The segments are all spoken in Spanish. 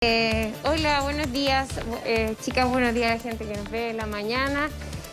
Hola, buenos días, chicas, buenos días a la gente que nos ve en la mañana.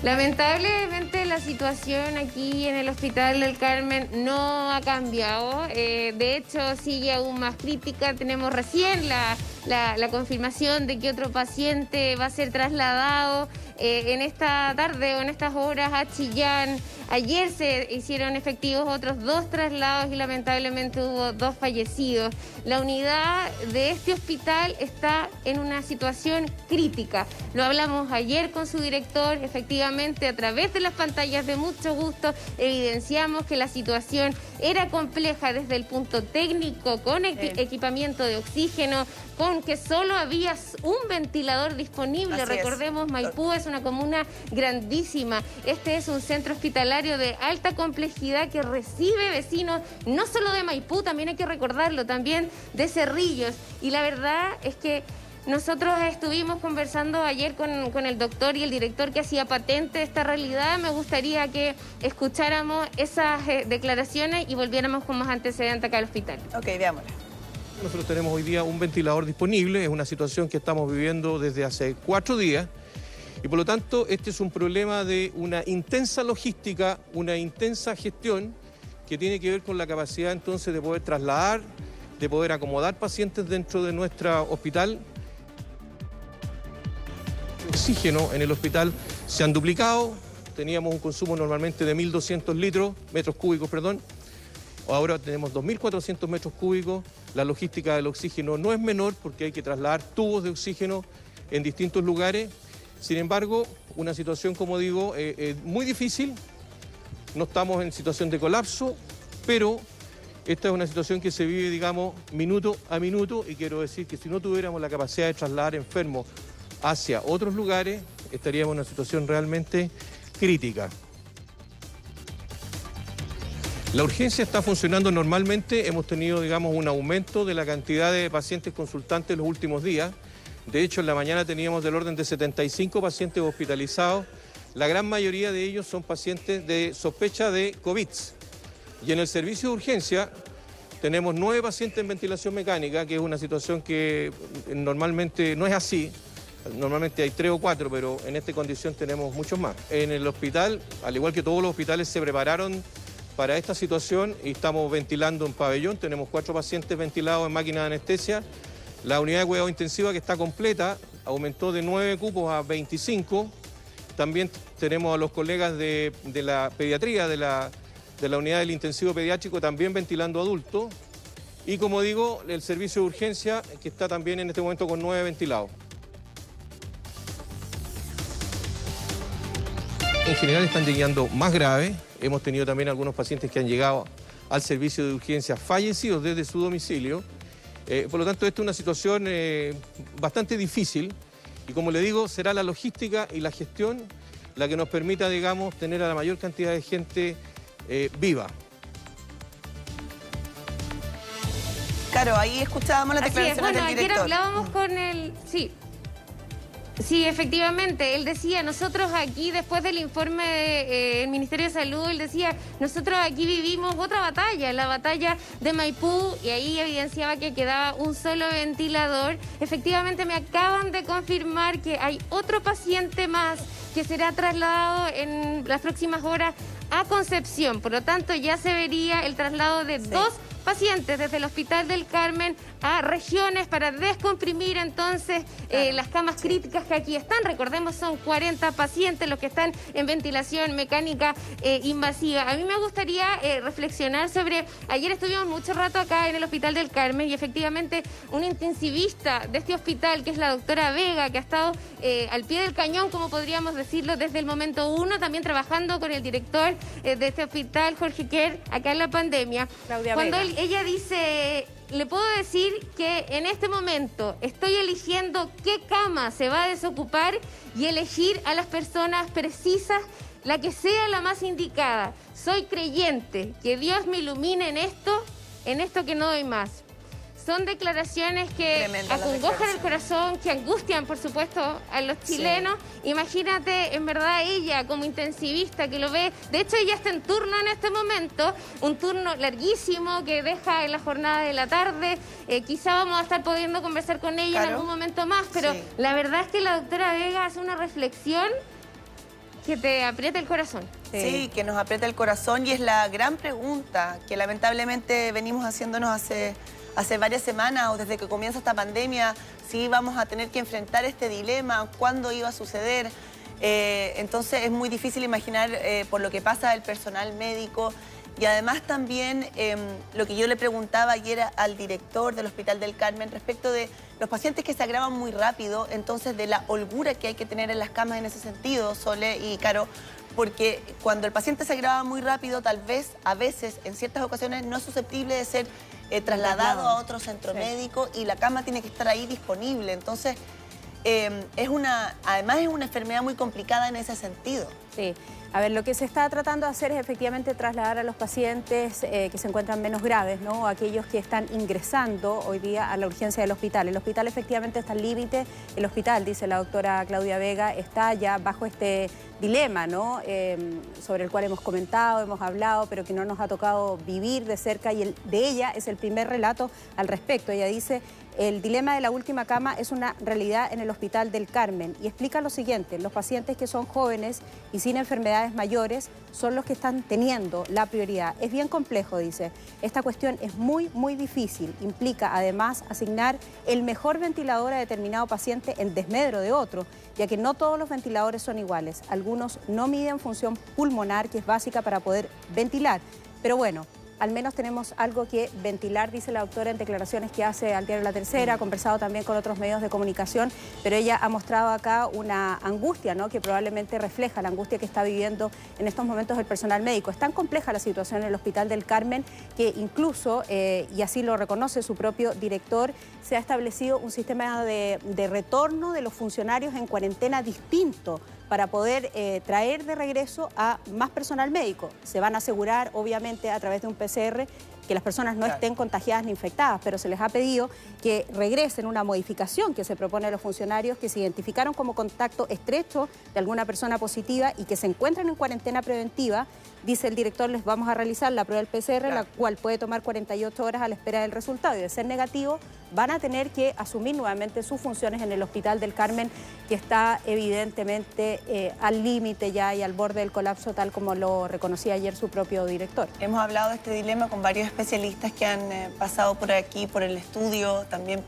Lamentablemente la situación aquí en el Hospital del Carmen no ha cambiado, de hecho sigue aún más crítica. Tenemos recién la confirmación de que otro paciente va a ser trasladado en esta tarde o en estas horas a Chillán. Ayer se hicieron efectivos otros 2 traslados y lamentablemente hubo 2 fallecidos. La unidad de este hospital está en una situación crítica. Lo hablamos ayer con su director, efectivamente a través de las pantallas de Mucho Gusto evidenciamos que la situación era compleja desde el punto técnico, con equipamiento de oxígeno, con que solo había un ventilador disponible. Así recordemos, Maipú es una comuna grandísima. Este es un centro hospitalario de alta complejidad que recibe vecinos no solo de Maipú, también hay que recordarlo, también de Cerrillos. Y la verdad es que nosotros estuvimos conversando ayer con el doctor y el director que hacía patente esta realidad. Me gustaría que escucháramos esas declaraciones y volviéramos con más antecedentes acá al hospital. Ok, veámosla. Nosotros tenemos hoy día un ventilador disponible, es una situación que estamos viviendo desde hace 4 días y por lo tanto este es un problema de una intensa logística, una intensa gestión que tiene que ver con la capacidad entonces de poder trasladar, de poder acomodar pacientes dentro de nuestro hospital. Oxígeno en el hospital se han duplicado, teníamos un consumo normalmente de 1.200 metros cúbicos, ahora tenemos 2.400 metros cúbicos. La logística del oxígeno no es menor porque hay que trasladar tubos de oxígeno en distintos lugares. Sin embargo, una situación, como digo, muy difícil. No estamos en situación de colapso, pero esta es una situación que se vive, digamos, minuto a minuto, y quiero decir que si no tuviéramos la capacidad de trasladar enfermos hacia otros lugares, estaríamos en una situación realmente crítica. La urgencia está funcionando normalmente, hemos tenido, digamos, un aumento de la cantidad de pacientes consultantes en los últimos días. De hecho, en la mañana teníamos del orden de 75 pacientes hospitalizados. La gran mayoría de ellos son pacientes de sospecha de COVID. Y en el servicio de urgencia tenemos 9 pacientes en ventilación mecánica, que es una situación que normalmente no es así. Normalmente hay 3 o 4, pero en esta condición tenemos muchos más. En el hospital, al igual que todos los hospitales, se prepararon para esta situación y estamos ventilando en pabellón. Tenemos 4 pacientes ventilados en máquina de anestesia. La unidad de cuidado intensiva, que está completa, aumentó de 9 cupos a 25. También tenemos a los colegas de la pediatría, de la unidad del intensivo pediátrico, también ventilando adultos. Y como digo, el servicio de urgencia, que está también en este momento con 9 ventilados. En general están llegando más graves. Hemos tenido también algunos pacientes que han llegado al servicio de urgencia fallecidos desde su domicilio. Por lo tanto, esta es una situación bastante difícil y, como le digo, será la logística y la gestión la que nos permita, digamos, tener a la mayor cantidad de gente viva. Claro, ahí escuchábamos las declaraciones del director. Ayer hablábamos con el... Sí, efectivamente, él decía, nosotros aquí, después del informe del Ministerio de Salud, él decía, nosotros aquí vivimos otra batalla, la batalla de Maipú, y ahí evidenciaba que quedaba un solo ventilador. Efectivamente, me acaban de confirmar que hay otro paciente más que será trasladado en las próximas horas a Concepción. Por lo tanto, ya se vería el traslado de 2 pacientes desde el Hospital del Carmen a regiones para descomprimir entonces las camas críticas que aquí están. Recordemos, son 40 pacientes los que están en ventilación mecánica invasiva. A mí me gustaría reflexionar sobre... Ayer estuvimos mucho rato acá en el Hospital del Carmen y efectivamente un intensivista de este hospital, que es la doctora Vega, que ha estado al pie del cañón, como podríamos decirlo, desde el momento 1, también trabajando con el director de este hospital, Jorge Kerr, acá en la pandemia. Claudia Cuando Vega. ella dice, le puedo decir que en este momento estoy eligiendo qué cama se va a desocupar y elegir a las personas precisas, la que sea la más indicada. Soy creyente, que Dios me ilumine en esto que no doy más. son declaraciones que acongojan el corazón, que angustian, por supuesto, a los chilenos. Sí. Imagínate, en verdad, ella como intensivista que lo ve. De hecho, ella está en turno en este momento, un turno larguísimo que deja en la jornada de la tarde. Quizá vamos a estar pudiendo conversar con ella en algún momento más, pero la verdad es que la doctora Vega hace una reflexión que te aprieta el corazón. Sí, que nos aprieta el corazón, y es la gran pregunta que lamentablemente venimos haciéndonos hace varias semanas, o desde que comienza esta pandemia, si vamos a tener que enfrentar este dilema, cuándo iba a suceder. Entonces es muy difícil imaginar por lo que pasa el personal médico. Y además también lo que yo le preguntaba ayer al director del Hospital del Carmen respecto de los pacientes que se agravan muy rápido, entonces de la holgura que hay que tener en las camas en ese sentido, Sole y Caro, porque cuando el paciente se agrava muy rápido, tal vez, a veces, en ciertas ocasiones, no es susceptible de ser trasladado a otro centro médico, y la cama tiene que estar ahí disponible. Entonces, además es una enfermedad muy complicada en ese sentido. Sí. A ver, lo que se está tratando de hacer es efectivamente trasladar a los pacientes que se encuentran menos graves, ¿no? Aquellos que están ingresando hoy día a la urgencia del hospital. El hospital efectivamente está al límite. El hospital, dice la doctora Claudia Vega, está ya bajo este dilema, ¿no? Sobre el cual hemos comentado, hemos hablado, pero que no nos ha tocado vivir de cerca, y de ella es el primer relato al respecto. Ella dice: el dilema de la última cama es una realidad en el Hospital del Carmen, y explica lo siguiente: los pacientes que son jóvenes y sin enfermedades mayores son los que están teniendo la prioridad. Es bien complejo, dice. Esta cuestión es muy, muy difícil. Implica además asignar el mejor ventilador a determinado paciente en desmedro de otro, ya que no todos los ventiladores son iguales. Algunos no miden función pulmonar, que es básica para poder ventilar. Pero bueno, al menos tenemos algo que ventilar, dice la doctora en declaraciones que hace al diario La Tercera. Ha conversado también con otros medios de comunicación, pero ella ha mostrado acá una angustia, ¿no?, que probablemente refleja la angustia que está viviendo en estos momentos el personal médico. Es tan compleja la situación en el Hospital del Carmen que incluso, y así lo reconoce su propio director, se ha establecido un sistema de retorno de los funcionarios en cuarentena distinto para poder traer de regreso a más personal médico. Se van a asegurar, obviamente, a través de un PCR, que las personas no estén contagiadas ni infectadas, pero se les ha pedido que regresen una modificación que se propone a los funcionarios que se identificaron como contacto estrecho de alguna persona positiva y que se encuentran en cuarentena preventiva. Dice el director: les vamos a realizar la prueba del PCR, la cual puede tomar 48 horas a la espera del resultado, y de ser negativo van a tener que asumir nuevamente sus funciones en el Hospital del Carmen, que está evidentemente al límite ya y al borde del colapso, tal como lo reconocía ayer su propio director. Hemos hablado de este dilema con varios especialistas que han pasado por aquí, por el estudio, también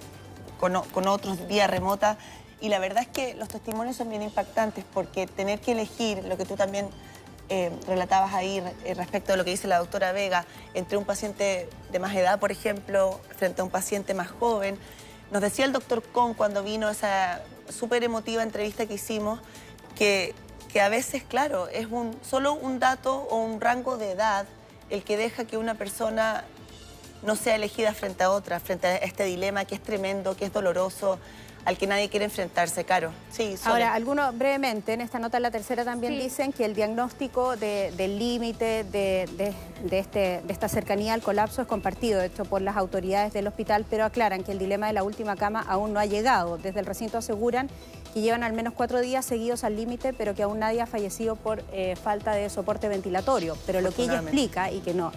con otros vía remota, y la verdad es que los testimonios son bien impactantes, porque tener que elegir, lo que tú también relatabas ahí respecto a lo que dice la doctora Vega, entre un paciente de más edad, por ejemplo, frente a un paciente más joven. Nos decía el doctor Con, cuando vino esa súper emotiva entrevista que hicimos, que a veces, claro, es solo un dato o un rango de edad el que deja que una persona no sea elegida frente a otra, frente a este dilema que es tremendo, que es doloroso, al que nadie quiere enfrentarse, Caro. Sí, Sole. Ahora, algunos brevemente, en esta nota en La Tercera también dicen que el diagnóstico del límite de esta cercanía al colapso es compartido, hecho por las autoridades del hospital, pero aclaran que el dilema de la última cama aún no ha llegado. Desde el recinto aseguran que llevan al menos 4 días seguidos al límite, pero que aún nadie ha fallecido por falta de soporte ventilatorio. Pero lo que ella explica, y que no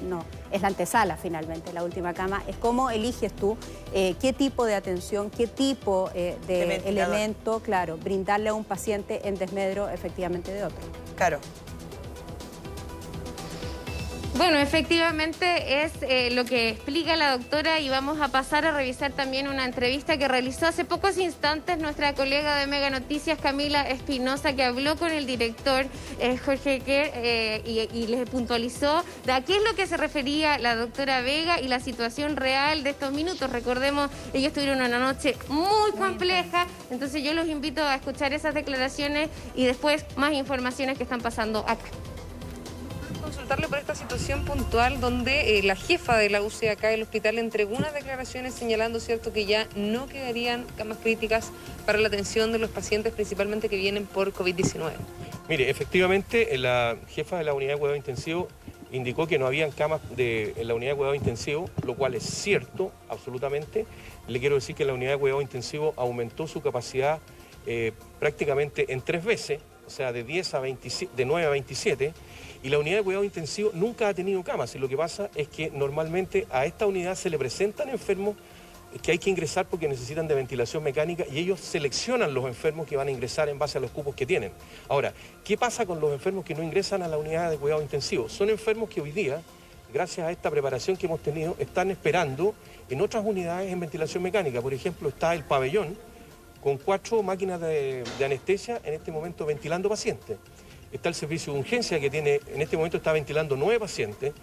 es la antesala finalmente, la última cama, es cómo eliges tú qué tipo de atención, qué tipo de elemento, claro, brindarle a un paciente en desmedro efectivamente de otro. Claro. Bueno, efectivamente es lo que explica la doctora, y vamos a pasar a revisar también una entrevista que realizó hace pocos instantes nuestra colega de Mega Noticias, Camila Espinosa, que habló con el director Jorge Kerr y les puntualizó de a qué es lo que se refería la doctora Vega y la situación real de estos minutos. Recordemos, ellos tuvieron una noche muy compleja, entonces yo los invito a escuchar esas declaraciones y después más informaciones que están pasando acá. Consultarle por esta situación puntual donde la jefa de la UCI acá del hospital entregó unas declaraciones señalando, cierto, que ya no quedarían camas críticas para la atención de los pacientes, principalmente que vienen por COVID-19. Mire, efectivamente, la jefa de la unidad de cuidado intensivo indicó que no habían camas en la unidad de cuidado intensivo, lo cual es cierto, absolutamente. Le quiero decir que la unidad de cuidado intensivo aumentó su capacidad prácticamente en 3 veces, o sea, de 9 a 27, y la unidad de cuidado intensivo nunca ha tenido camas. Y lo que pasa es que normalmente a esta unidad se le presentan enfermos que hay que ingresar porque necesitan de ventilación mecánica y ellos seleccionan los enfermos que van a ingresar en base a los cupos que tienen. Ahora, ¿qué pasa con los enfermos que no ingresan a la unidad de cuidado intensivo? Son enfermos que hoy día, gracias a esta preparación que hemos tenido, están esperando en otras unidades en ventilación mecánica. Por ejemplo, está el pabellón con 4 máquinas de anestesia en este momento ventilando pacientes. Está el servicio de urgencia que en este momento está ventilando 9 pacientes.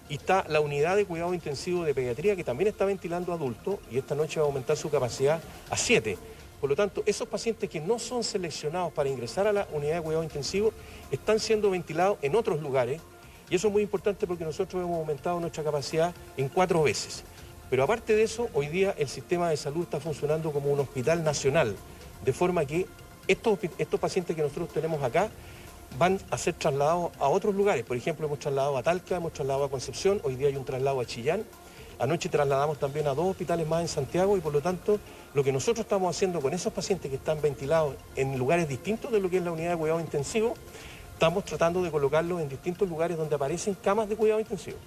Y está la unidad de cuidado intensivo de pediatría que también está ventilando adultos y esta noche va a aumentar su capacidad a 7. Por lo tanto, esos pacientes que no son seleccionados para ingresar a la unidad de cuidado intensivo están siendo ventilados en otros lugares y eso es muy importante porque nosotros hemos aumentado nuestra capacidad en 4 veces. Pero aparte de eso, hoy día el sistema de salud está funcionando como un hospital nacional, de forma que estos pacientes que nosotros tenemos acá van a ser trasladados a otros lugares. Por ejemplo, hemos trasladado a Talca, hemos trasladado a Concepción, hoy día hay un traslado a Chillán. Anoche trasladamos también a 2 hospitales más en Santiago y por lo tanto lo que nosotros estamos haciendo con esos pacientes que están ventilados en lugares distintos de lo que es la unidad de cuidado intensivo, estamos tratando de colocarlos en distintos lugares donde aparecen camas de cuidado intensivo.